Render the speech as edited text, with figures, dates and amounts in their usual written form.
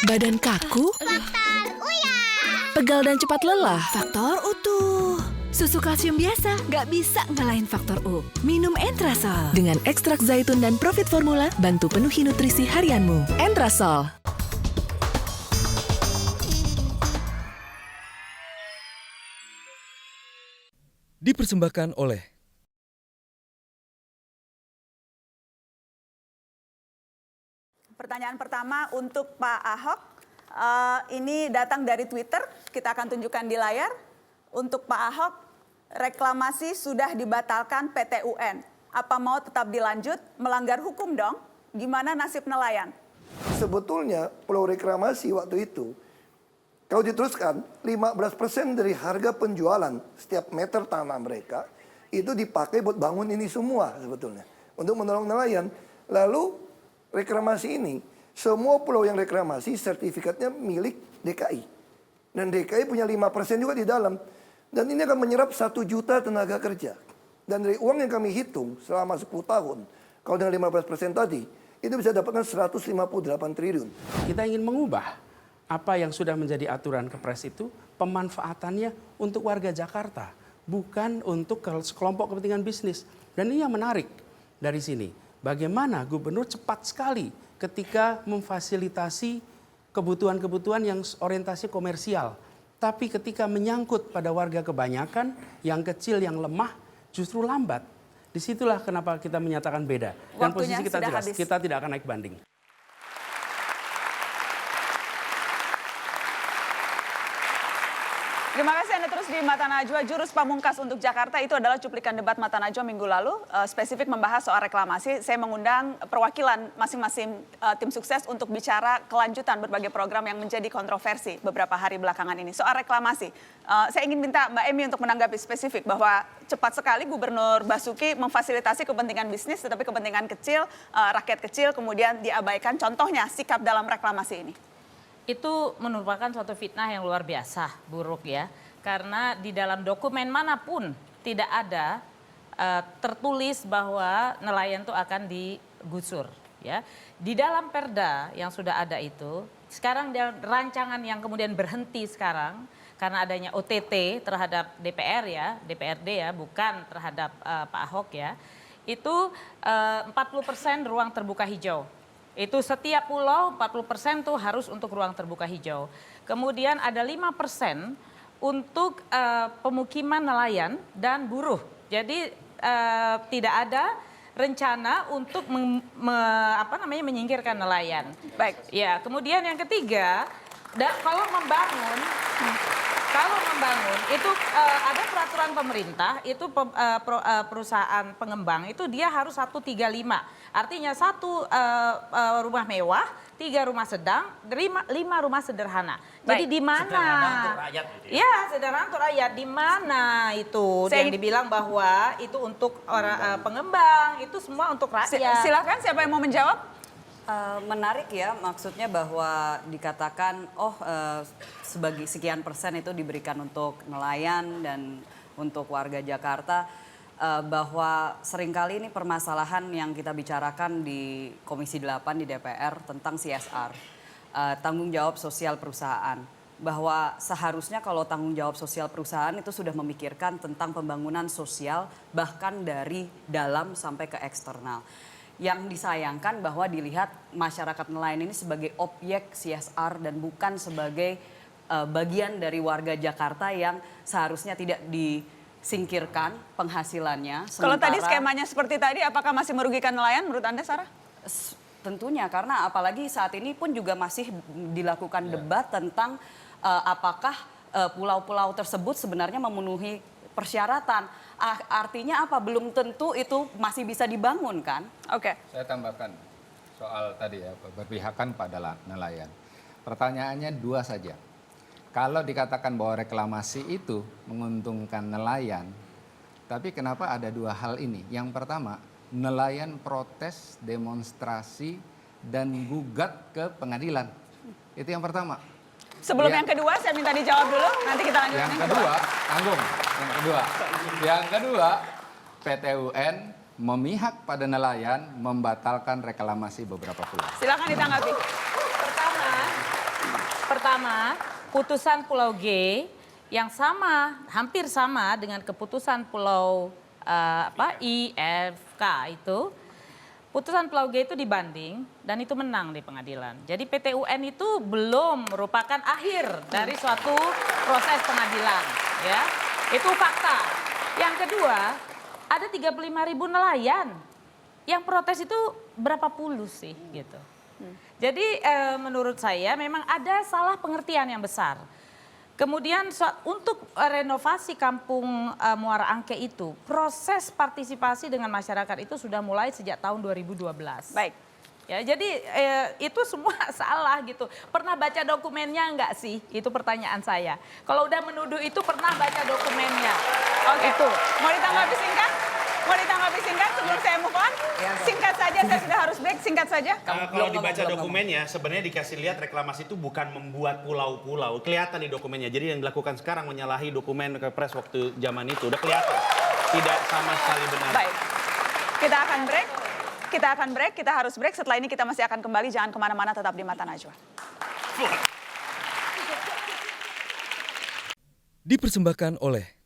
Badan kaku? Faktor Uya. Pegal dan cepat lelah? Faktor utuh. Susu kalsium biasa nggak bisa ngalahin faktor U. Minum Entrasol. Dengan ekstrak zaitun dan Profit Formula, bantu penuhi nutrisi harianmu. Entrasol. Dipersembahkan oleh Pertanyaan pertama untuk Pak Ahok, ini datang dari Twitter, kita akan tunjukkan di layar. Untuk Pak Ahok, reklamasi sudah dibatalkan PT UN. Apa mau tetap dilanjut? Melanggar hukum dong? Gimana nasib nelayan? Sebetulnya pulau reklamasi waktu itu, kalau diteruskan 15% dari harga penjualan setiap meter tanah mereka, itu dipakai buat bangun ini semua sebetulnya. Untuk menolong nelayan. Lalu reklamasi ini, semua pulau yang reklamasi sertifikatnya milik DKI. Dan DKI punya 5% juga di dalam. Dan ini akan menyerap 1 juta tenaga kerja. Dan dari uang yang kami hitung selama 10 tahun, kalau dengan 15% tadi, itu bisa dapatkan 158 triliun. Kita ingin mengubah apa yang sudah menjadi aturan Kepres itu, pemanfaatannya untuk warga Jakarta, bukan untuk kelompok kepentingan bisnis. Dan ini yang menarik dari sini. Bagaimana gubernur cepat sekali ketika memfasilitasi kebutuhan-kebutuhan yang orientasi komersial. Tapi ketika menyangkut pada warga kebanyakan, yang kecil, yang lemah, justru lambat. Disitulah kenapa kita menyatakan beda. Dan Waktunya posisi kita sudah jelas, habis. kita tidak akan naik banding. Terima kasih Anda terus di Mata Najwa. Jurus pamungkas untuk Jakarta itu adalah cuplikan debat Mata Najwa minggu lalu. Spesifik membahas soal reklamasi. Saya mengundang perwakilan masing-masing tim sukses untuk bicara kelanjutan berbagai program yang menjadi kontroversi beberapa hari belakangan ini. Soal reklamasi, saya ingin minta Mbak Emi untuk menanggapi spesifik bahwa cepat sekali Gubernur Basuki memfasilitasi kepentingan bisnis, tetapi kepentingan kecil, rakyat kecil kemudian diabaikan. Contohnya sikap dalam reklamasi ini. Itu merupakan suatu fitnah yang luar biasa, buruk ya. Karena di dalam dokumen manapun tidak ada tertulis bahwa nelayan itu akan digusur. Ya. Di dalam perda yang sudah ada itu, sekarang rancangan yang kemudian berhenti sekarang, karena adanya OTT terhadap DPR ya, DPRD ya, bukan terhadap Pak Ahok ya, itu 40% ruang terbuka hijau. Itu setiap pulau 40% tuh harus untuk ruang terbuka hijau. Kemudian ada 5% untuk pemukiman nelayan dan buruh. Jadi tidak ada rencana untuk menyingkirkan nelayan. Baik. Ya, kemudian yang ketiga, kalau membangun itu ada peraturan pemerintah, itu perusahaan pengembang itu dia harus 135. Artinya 1 rumah mewah, 3 rumah sedang, 5 rumah sederhana. Jadi di mana? Sederhana untuk rakyat gitu ya? Ya, sederhana untuk rakyat. Di mana itu yang dibilang bahwa itu untuk orang pengembang, itu semua untuk rakyat. Silakan siapa yang mau menjawab? Menarik ya, maksudnya bahwa dikatakan sebagai sekian persen itu diberikan untuk nelayan dan untuk warga Jakarta, bahwa seringkali ini permasalahan yang kita bicarakan di Komisi 8 di DPR tentang CSR, tanggung jawab sosial perusahaan. Bahwa seharusnya kalau tanggung jawab sosial perusahaan itu sudah memikirkan tentang pembangunan sosial bahkan dari dalam sampai ke eksternal. Yang disayangkan bahwa dilihat masyarakat nelayan ini sebagai objek CSR dan bukan sebagai bagian dari warga Jakarta yang seharusnya tidak disingkirkan penghasilannya. Kalau tadi skemanya seperti tadi, apakah masih merugikan nelayan menurut Anda, Sarah? Tentunya, karena apalagi saat ini pun juga masih dilakukan debat tentang apakah pulau-pulau tersebut sebenarnya memenuhi persyaratan. Artinya apa? Belum tentu itu masih bisa dibangun kan? Oke. Saya tambahkan soal tadi ya, berpihakan pada nelayan. Pertanyaannya 2 saja. Kalau dikatakan bahwa reklamasi itu menguntungkan nelayan, tapi kenapa ada 2 hal ini? Yang pertama, nelayan protes, demonstrasi, dan gugat ke pengadilan. Itu yang pertama. Sebelum yang kedua, saya minta dijawab dulu, nanti kita lanjut. Yang kedua, tanggung. Yang kedua, PT UN memihak pada nelayan, membatalkan reklamasi beberapa pulau. Silakan ditanggapi. Pertama, pertama, putusan Pulau G yang sama, hampir sama dengan keputusan Pulau I, F, K itu. Putusan Pulau G itu dibanding dan itu menang di pengadilan. Jadi PT UN itu belum merupakan akhir dari suatu proses pengadilan, ya. Itu fakta. Yang kedua, ada 35.000 nelayan yang protes itu berapa puluh sih gitu. Jadi menurut saya memang ada salah pengertian yang besar. Kemudian untuk renovasi kampung Muara Angke itu, proses partisipasi dengan masyarakat itu sudah mulai sejak tahun 2012. Baik. Ya, jadi itu semua salah gitu. Pernah baca dokumennya enggak sih? Itu pertanyaan saya. Kalau udah menuduh itu pernah baca dokumennya. Oke. Itu. Mau ditanggapi singkat? Mau ditanggapi singkat sebelum saya move on? Singkat saja, saya sudah harus break. Singkat saja. Kalau dibaca dokumennya, sebenarnya dikasih lihat reklamasi itu bukan membuat pulau-pulau. Kelihatan di dokumennya. Jadi yang dilakukan sekarang menyalahi dokumen Kepres waktu zaman itu. Udah kelihatan. Tidak sama sekali benar. Baik. Kita akan break. Kita harus break. Setelah ini kita masih akan kembali. Jangan kemana-mana, tetap di Mata Najwa. Dipersembahkan oleh